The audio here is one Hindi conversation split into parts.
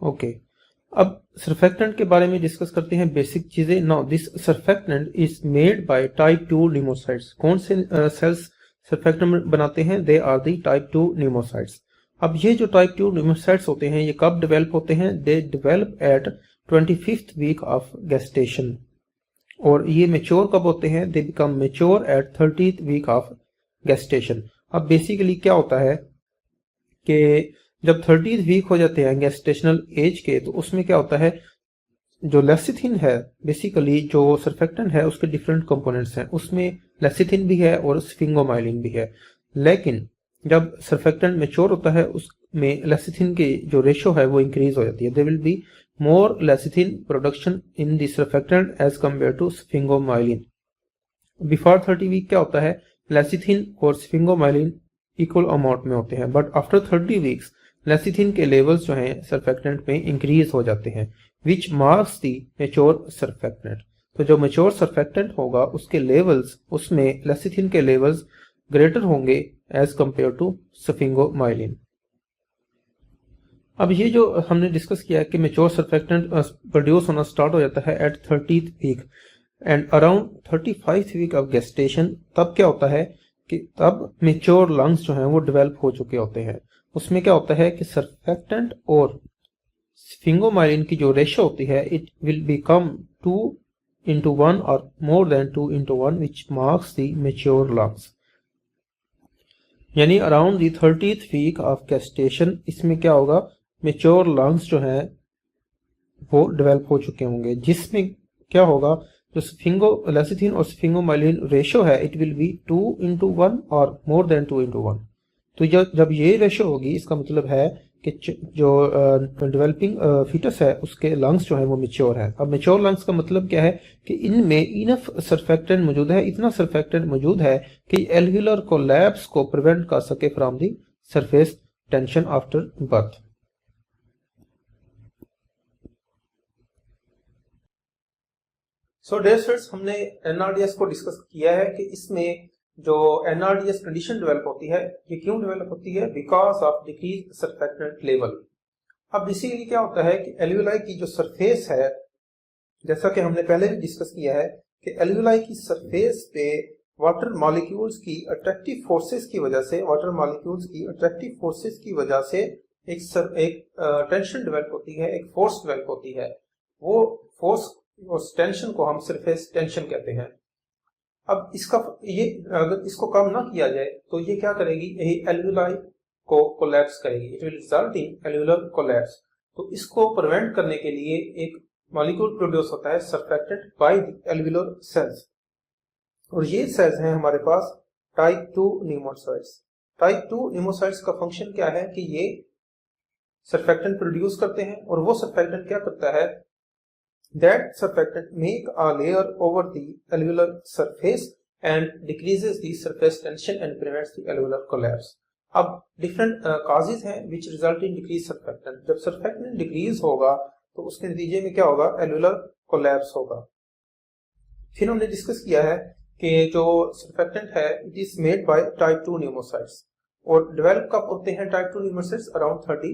ओके, अब सर्फेक्टेंट के बारे में डिस्कस करते हैं बेसिक चीजें। Now this surfactant is made by type 2 pneumocytes. कौन से सेल्स सर्फेक्टेंट बनाते हैं? They are the type 2 pneumocytes. अब ये जो टाइप 2 न्यूमोसाइट्स होते हैं ये कब डेवलप होते हैं? They develop at 25th week of gestation. और ये मेच्योर कब होते हैं? They become mature at 30th week of gestation. अब बेसिकली क्या होता है कि जब 30th वीक हो जाते हैं गेस्टेशनल एज के, तो उसमें क्या होता है, जो लेसिथिन है, बेसिकली जो सर्फेक्टेंट है उसके डिफरेंट कंपोनेंट्स हैं, उसमें लेसिथिन भी है और स्फिंगोमाइलिन भी है। लेकिन जब सर्फेक्टेंट मेच्योर होता है उसमें लेसिथिन की जो रेशो है वो इंक्रीज हो जाती है। There will be more lecithin production in the surfactant as compare to sphingomyelin. Before 30 week क्या होता है, लेसिथिन और स्फिंगोमाइलिन इक्वल अमाउंट में होते हैं, बट आफ्टर 30 वीक्स लेसिथिन के लेवल्स जो हैं सर्फेक्टेंट में इंक्रीज हो जाते हैं, विच मार्क्स दी मेच्योर सर्फेक्टेंट। तो जो मेच्योर सर्फेक्टेंट होगा उसके लेवल्स, उसमें लेसिथिन के लेवल्स ग्रेटर होंगे एज कंपेयर टू स्फिंगोमाइलिन। अब ये जो हमने डिस्कस किया है कि मेच्योर सर्फेक्टेंट प्रोड्यूस होना स्टार्ट हो जाता है at 30th week and around 35th week of gestation. तब क्या होता है कि तब मेच्योर लंग्स जो हैं वो डेवलप हो चुके होते हैं। उसमें क्या होता है कि सर्फेक्टेंट और स्फिंगोमाइलिन की जो रेशो होती है it will become 2:1 or more than 2:1 which marks the mature lungs. यानी around the 30th week of gestation इसमें क्या होगा, मेच्योर लंग्स जो हैं वो डेवलप हो चुके होंगे, जिसमें क्या होगा, जो लेसिथिन और स्फिंगोमाइलिन रेशो है it will be 2:1 or more than 2:1। तो जब ये रेशो होगी इसका मतलब है कि जो डेवलपिंग फीटस है उसके लंग्स जो है वो मेच्योर है। अब मेच्योर लंग्स का मतलब क्या है कि इनमें इनफ सर्फेक्टेंट मौजूद है, इतना सर्फेक्टेंट मौजूद है कि एल्व्यूलर कोलैप्स को प्रिवेंट कर सके from the surface tension after birth. So dear students, हमने एनआरडीएस को डिस्कस किया है कि इसमें जो एनआरडीएस कंडीशन डेवलप होती है ये क्यों डेवलप होती है? Because of decrease surfactant level. अब बेसिकली क्या होता है कि एल्व्यूलाई की जो सरफेस है, जैसा कि हमने पहले भी डिस्कस किया है कि एल्व्यूलाई की सरफेस पे वाटर मॉलिक्यूल्स की अट्रैक्टिव फोर्सेस की वजह से, एक टेंशन डेवलप होती है, एक फोर्स डेवलप होती है। वो फोर्स, उस टेंशन को हम सरफेस टेंशन कहते हैं। अब अगर इसको कम ना किया जाए तो ये क्या करेगी, यही एल्व्यूलाई को कोलैप्स करेगी, it will result in alveolar collapse. तो इसको प्रिवेंट करने के लिए एक मॉलिक्यूल प्रोड्यूस होता है surfactant by the alveolar cells, और ये सेल्स हैं हमारे पास टाइप 2 न्यूमोसाइट्स। टाइप 2 न्यूमोसाइट्स का फंक्शन क्या है कि ये सर्फेक्टेंट प्रोड्यूस करते हैं, और वो सर्फेक्टेंट क्या करता है, that surfactant make a layer over the alveolar surface and decreases the surface tension and prevents the alveolar collapse. अब different causes हैं which result in decreased surfactant। जब surfactant decrease होगा तो उसके नतीजे में क्या होगा, alveolar collapse होगा। फिर हमने डिस्कस किया है कि जो surfactant है it is made by type 2 pneumocytes, और डेवलप कब होते हैं type 2 pneumocytes? around 30,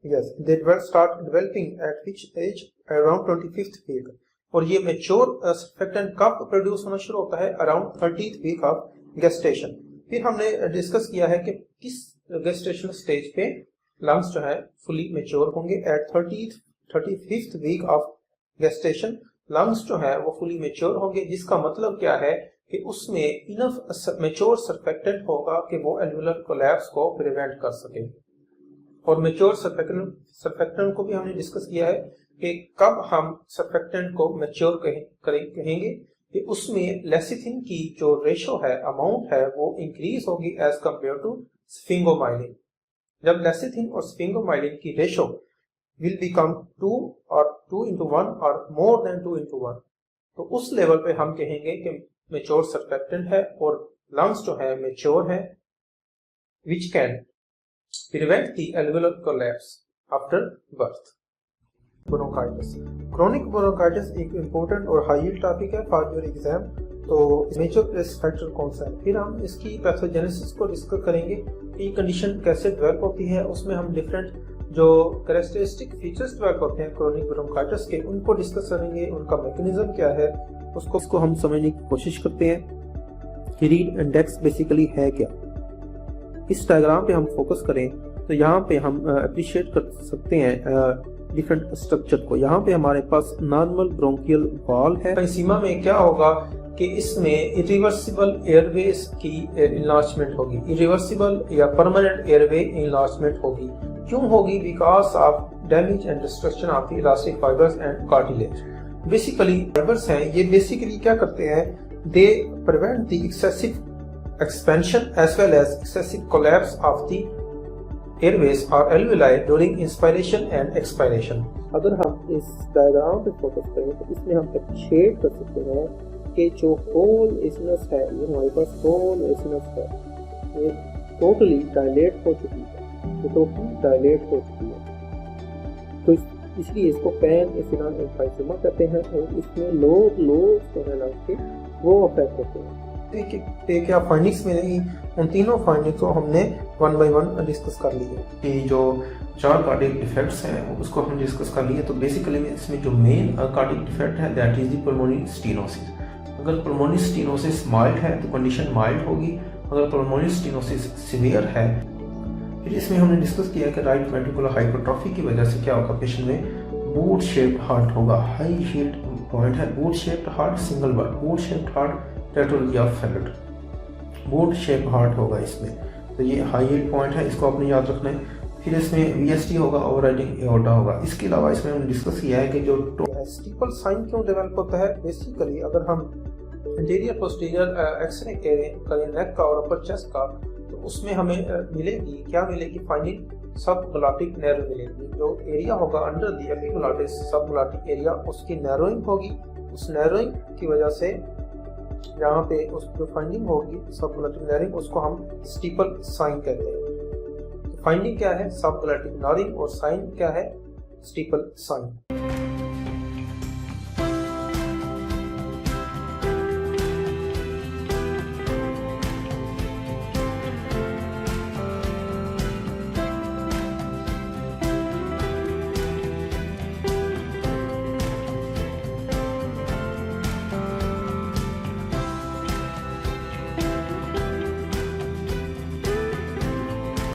yes, they will start developing at which age? around 25th week। और ये मेच्योर सर्फेक्टेंट कब प्रोड्यूस होना शुरू होता है? Around 30th week of gestation. फिर हमने डिस्कस किया है कि किस गेस्टेशनल स्टेज पे लंग्स जो है फुली मेच्योर होंगे। At 35th week of gestation lungs जो है वो फुली मेच्योर होंगे, जिसका मतलब क्या है कि उसमें इनफ मेच्योर सर्फेक्टेंट होगा कि वो एल्व्यूलर कोलैप्स को प्रिवेंट कर सके। और मेच्योर सर्फेक्टेंट को भी हमने डिस्कस किया है कि कब हम सर्फेक्टेंट को मेच्योर कहेंगे कि उसमें लेसिथिन की जो रेशो है, अमाउंट है, वो इंक्रीज होगी एज कंपेयर टू स्फिंगोमाइलिन। जब लेसिथिन और स्फिंगोमाइलिन की रेशो विल बिकम 2 और 2:1 और मोर देन 2:1, तो उस लेवल पे हम कहेंगे कि मेच्योर सर्फेक्टेंट है और लंग्स जो है मेच्योर है, which can prevent the alveolar collapse after birth. Bronchitis, chronic bronchitis एक इम्पोर्टेंट और हाई यील्ड टॉपिक है फॉर योर एग्जाम। तो मेजर रिस्क फैक्टर कौन सा है, फिर हम इसकी पैथोजेनेसिस को डिस्कस करेंगे कि कंडीशन कैसे डेवलप होती है। उसमें हम डिफरेंट जो कैरेक्टरिस्टिक फीचर्स डेवलप होते हैं क्रोनिक ब्रोंकाइटिस के, उनको डिस्कस करेंगे, उनका मैकेनिज्म क्या है उसको हम समझने की कोशिश करते हैं कि रीड इंडेक्स बेसिकली है क्या। इस डायग्राम पे हम फोकस करें तो यहाँ पे हम अप्रिशिएट कर सकते हैं डिफरेंट स्ट्रक्चर को। यहाँ पे हमारे पास नॉर्मल ब्रोंकियल वॉल है। एंफीसीमा में क्या होगा कि इसमें इरिवर्सिबल एयरवेज की इनलार्जमेंट होगी, इरिवर्सिबल या परमानेंट एयरवे इनलार्जमेंट होगी। क्यों होगी? Because of damage and destruction of the elastic fibres and cartilage. Basically fibres हैं, ये बेसिकली क्या करते हैं, they prevent the excessive expansion as well as excessive collapse of the airways or alveoli during inspiration and expiration। अगर हम इस डायग्राम पे फोकस करें तो इसमें हम अप्रिशिएट कर सकते हैं कि जो होल एसिनस है, ये हमारे पास होल एसिनस है, ये टोटली डायलेट हो चुकी है, तो इसलिए इसको पैन एसिनल एम्फाइसीमा कहते हैं और इसमें लोब जो है ना के वो अफेक्ट होते हैं। क्या फाइंडिंग्स मिलेगी, उन तीनों फाइंडिंग्स को हमने वन बाय वन डिस्कस कर लिए कि जो 4 कार्डियक डिफेक्ट्स हैं उसको हमने डिस्कस कर लिए। तो बेसिकली इसमें जो मेन कार्डियक डिफेक्ट है that is the pulmonary stenosis. अगर पल्मोनरी स्टेनोसिस माइल्ड है तो कंडीशन माइल्ड होगी, अगर पल्मोनरी स्टेनोसिस सीवियर है। फिर इसमें हमने डिस्कस किया कि राइट वेंट्रिकुलर हाइपरट्रॉफी की वजह से क्या होगा, पेशेंट में बूट शेप्ड हार्ट होगा। हाई हील्ड पॉइंट है boot shaped heart, single word boot shaped heart, tetralogy of Fallot, boot shape heart होगा इसमें। तो ये हाई हील्ड पॉइंट है, इसको आपने याद रखना है। फिर इसमें वीएसटी होगा, ओवरराइडिंग एओर्टा होगा। इसके अलावा इसमें हमने डिस्कस किया है कि जो स्टीपल साइन क्यों डेवलप होता है। बेसिकली अगर हम इंटीरियर पोस्टीरियर एक्सरे करें नेक का और अपर चेस्ट का, तो उसमें हमें क्या मिलेगी फाइंडिंग सब ग्लॉटिक नैरो मिलेगी। जो एरिया होगा अंडर द एपिग्लॉटिस सब ग्लॉटिक एरिया, उसकी नैरोइंग होगी। उस नैरोइंग की वजह से यहाँ पे उस जो फाइंडिंग होगी सब ग्लॉटिक नैरिंग, उसको हम स्टीपल साइन कहते हैं। फाइंडिंग क्या है? सब ग्लॉटिक नैरिंग और साइन क्या है? Steeple sign.